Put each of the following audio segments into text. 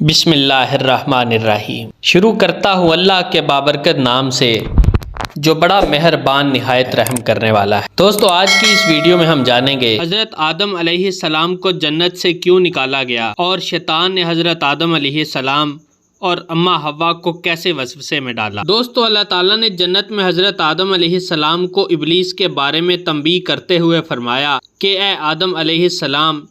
بسم اللہ الرحمن الرحیم۔ شروع کرتا ہوں اللہ کے بابرکت نام سے جو بڑا مہربان نہایت رحم کرنے والا ہے۔ دوستو، آج کی اس ویڈیو میں ہم جانیں گے حضرت آدم علیہ السلام کو جنت سے کیوں نکالا گیا اور شیطان نے حضرت آدم علیہ السلام اور اماں حوا کو کیسے وسوسے میں ڈالا۔ دوستو، اللہ تعالیٰ نے جنت میں حضرت آدم علیہ السلام کو ابلیس کے بارے میں تنبیہ کرتے ہوئے فرمایا کہ اے آدم علیہ السلام،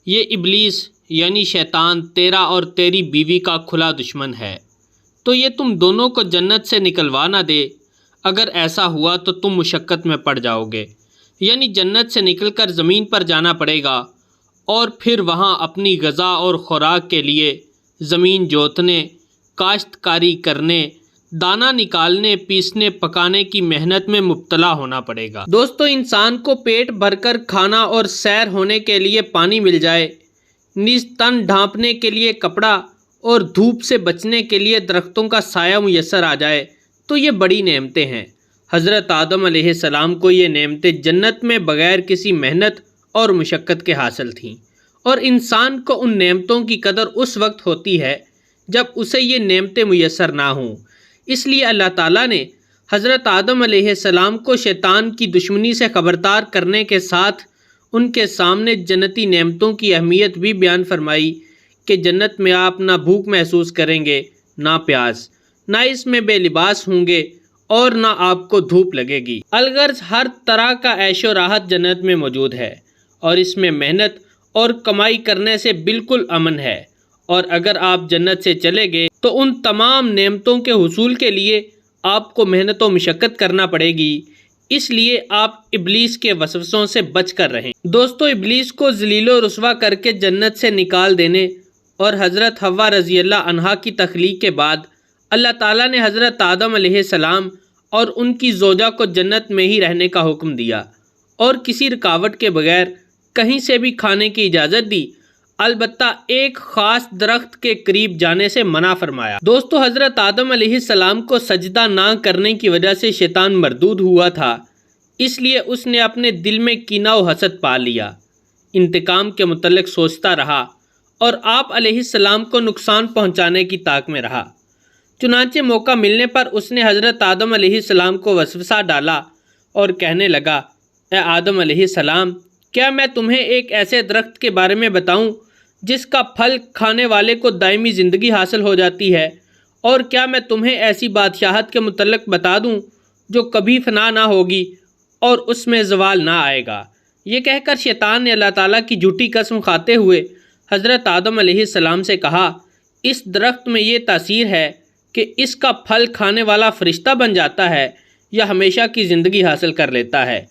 یہ ابلیس یعنی شیطان تیرا اور تیری بیوی کا کھلا دشمن ہے، تو یہ تم دونوں کو جنت سے نکلوا نہ دے۔ اگر ایسا ہوا تو تم مشقت میں پڑ جاؤ گے، یعنی جنت سے نکل کر زمین پر جانا پڑے گا اور پھر وہاں اپنی غذا اور خوراک کے لیے زمین جوتنے، کاشتکاری کرنے، دانہ نکالنے، پیسنے، پکانے کی محنت میں مبتلا ہونا پڑے گا۔ دوستو، انسان کو پیٹ بھر کر کھانا اور سیر ہونے کے لیے پانی مل جائے، نیز تن ڈھانپنے کے لیے کپڑا اور دھوپ سے بچنے کے لیے درختوں کا سایہ میسر آ جائے تو یہ بڑی نعمتیں ہیں۔ حضرت آدم علیہ السلام کو یہ نعمتیں جنت میں بغیر کسی محنت اور مشقت کے حاصل تھیں، اور انسان کو ان نعمتوں کی قدر اس وقت ہوتی ہے جب اسے یہ نعمتیں میسر نہ ہوں۔ اس لیے اللہ تعالیٰ نے حضرت آدم علیہ السلام کو شیطان کی دشمنی سے خبردار کرنے کے ساتھ ان کے سامنے جنتی نعمتوں کی اہمیت بھی بیان فرمائی کہ جنت میں آپ نہ بھوک محسوس کریں گے، نہ پیاس، نہ اس میں بے لباس ہوں گے اور نہ آپ کو دھوپ لگے گی۔ الغرض ہر طرح کا عیش و راحت جنت میں موجود ہے، اور اس میں محنت اور کمائی کرنے سے بالکل امن ہے، اور اگر آپ جنت سے چلے گئے تو ان تمام نعمتوں کے حصول کے لیے آپ کو محنت و مشقت کرنا پڑے گی۔ اس لیے آپ ابلیس کے وسوسوں سے بچ کر رہیں۔ دوستو، ابلیس کو ذلیل و رسوا کر کے جنت سے نکال دینے اور حضرت حوا رضی اللہ عنہا کی تخلیق کے بعد اللہ تعالیٰ نے حضرت آدم علیہ السلام اور ان کی زوجہ کو جنت میں ہی رہنے کا حکم دیا اور کسی رکاوٹ کے بغیر کہیں سے بھی کھانے کی اجازت دی، البتہ ایک خاص درخت کے قریب جانے سے منع فرمایا۔ دوستو، حضرت آدم علیہ السلام کو سجدہ نہ کرنے کی وجہ سے شیطان مردود ہوا تھا، اس لیے اس نے اپنے دل میں کینہ و حسد پا لیا، انتقام کے متعلق سوچتا رہا اور آپ علیہ السلام کو نقصان پہنچانے کی طاق میں رہا۔ چنانچہ موقع ملنے پر اس نے حضرت آدم علیہ السلام کو وسوسہ ڈالا اور کہنے لگا، اے آدم علیہ السلام، کیا میں تمہیں ایک ایسے درخت کے بارے میں بتاؤں جس کا پھل کھانے والے کو دائمی زندگی حاصل ہو جاتی ہے، اور کیا میں تمہیں ایسی بادشاہت کے متعلق بتا دوں جو کبھی فنا نہ ہوگی اور اس میں زوال نہ آئے گا۔ یہ کہہ کر شیطان نے اللہ تعالیٰ کی جھوٹی قسم کھاتے ہوئے حضرت آدم علیہ السلام سے کہا، اس درخت میں یہ تاثیر ہے کہ اس کا پھل کھانے والا فرشتہ بن جاتا ہے یا ہمیشہ کی زندگی حاصل کر لیتا ہے،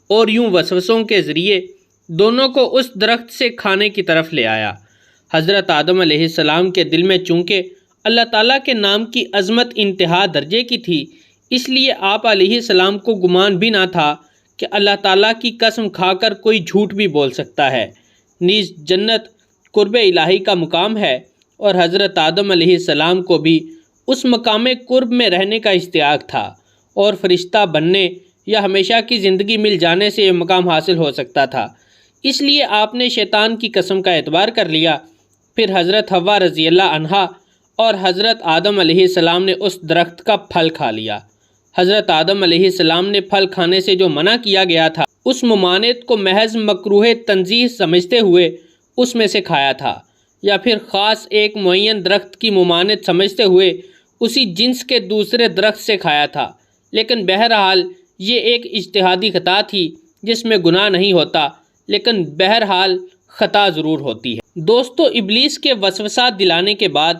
اور یوں وسوسوں کے ذریعے دونوں کو اس درخت سے کھانے کی طرف لے آیا۔ حضرت آدم علیہ السلام کے دل میں چونکہ اللہ تعالیٰ کے نام کی عظمت انتہا درجے کی تھی، اس لیے آپ علیہ السلام کو گمان بھی نہ تھا کہ اللہ تعالیٰ کی قسم کھا کر کوئی جھوٹ بھی بول سکتا ہے۔ نیز جنت قرب الہی کا مقام ہے، اور حضرت آدم علیہ السلام کو بھی اس مقام قرب میں رہنے کا اشتیاق تھا، اور فرشتہ بننے یا ہمیشہ کی زندگی مل جانے سے یہ مقام حاصل ہو سکتا تھا۔ اس لیے آپ نے شیطان کی قسم کا اعتبار کر لیا۔ پھر حضرت حوا رضی اللہ عنہا اور حضرت آدم علیہ السلام نے اس درخت کا پھل کھا لیا۔ حضرت آدم علیہ السلام نے پھل کھانے سے جو منع کیا گیا تھا، اس ممانعت کو محض مکروہ تنزیہ سمجھتے ہوئے اس میں سے کھایا تھا، یا پھر خاص ایک معین درخت کی ممانعت سمجھتے ہوئے اسی جنس کے دوسرے درخت سے کھایا تھا۔ لیکن بہرحال یہ ایک اجتہادی خطا تھی جس میں گناہ نہیں ہوتا، لیکن بہرحال خطا ضرور ہوتی ہے۔ دوستو، ابلیس کے وسوسہ دلانے کے بعد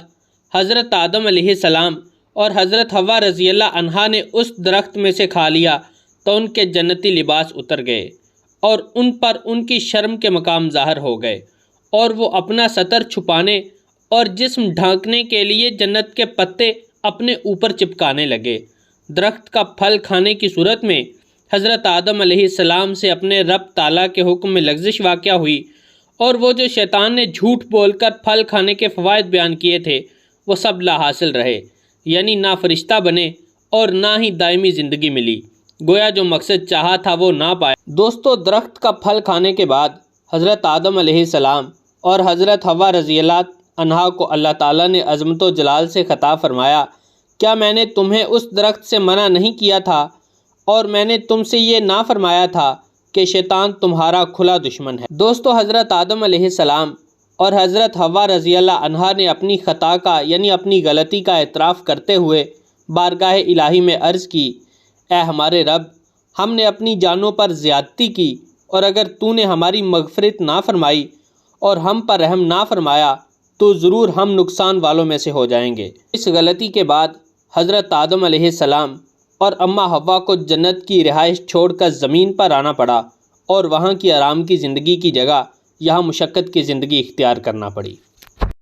حضرت آدم علیہ السلام اور حضرت حوا رضی اللہ عنہا نے اس درخت میں سے کھا لیا تو ان کے جنتی لباس اتر گئے اور ان پر ان کی شرم کے مقام ظاہر ہو گئے، اور وہ اپنا ستر چھپانے اور جسم ڈھانکنے کے لیے جنت کے پتے اپنے اوپر چپکانے لگے۔ درخت کا پھل کھانے کی صورت میں حضرت آدم علیہ السلام سے اپنے رب تعالیٰ کے حکم میں لغزش واقع ہوئی، اور وہ جو شیطان نے جھوٹ بول کر پھل کھانے کے فوائد بیان کیے تھے وہ سب لا حاصل رہے، یعنی نہ فرشتہ بنے اور نہ ہی دائمی زندگی ملی۔ گویا جو مقصد چاہا تھا وہ نہ پایا۔ دوستو، درخت کا پھل کھانے کے بعد حضرت آدم علیہ السلام اور حضرت حوا رضی اللہ عنہا کو اللہ تعالیٰ نے عظمت و جلال سے خطاب فرمایا، کیا میں نے تمہیں اس درخت سے منع نہیں کیا تھا اور میں نے تم سے یہ نہ فرمایا تھا کہ شیطان تمہارا کھلا دشمن ہے۔ دوستو، حضرت آدم علیہ السلام اور حضرت حوا رضی اللہ عنہا نے اپنی خطا کا یعنی اپنی غلطی کا اعتراف کرتے ہوئے بارگاہ الہی میں عرض کی، اے ہمارے رب، ہم نے اپنی جانوں پر زیادتی کی، اور اگر تو نے ہماری مغفرت نہ فرمائی اور ہم پر رحم نہ فرمایا تو ضرور ہم نقصان والوں میں سے ہو جائیں گے۔ اس غلطی کے بعد حضرت آدم علیہ السلام اور اماں حوا کو جنت کی رہائش چھوڑ کر زمین پر آنا پڑا اور وہاں کی آرام کی زندگی کی جگہ یہاں مشقت کی زندگی اختیار کرنا پڑی۔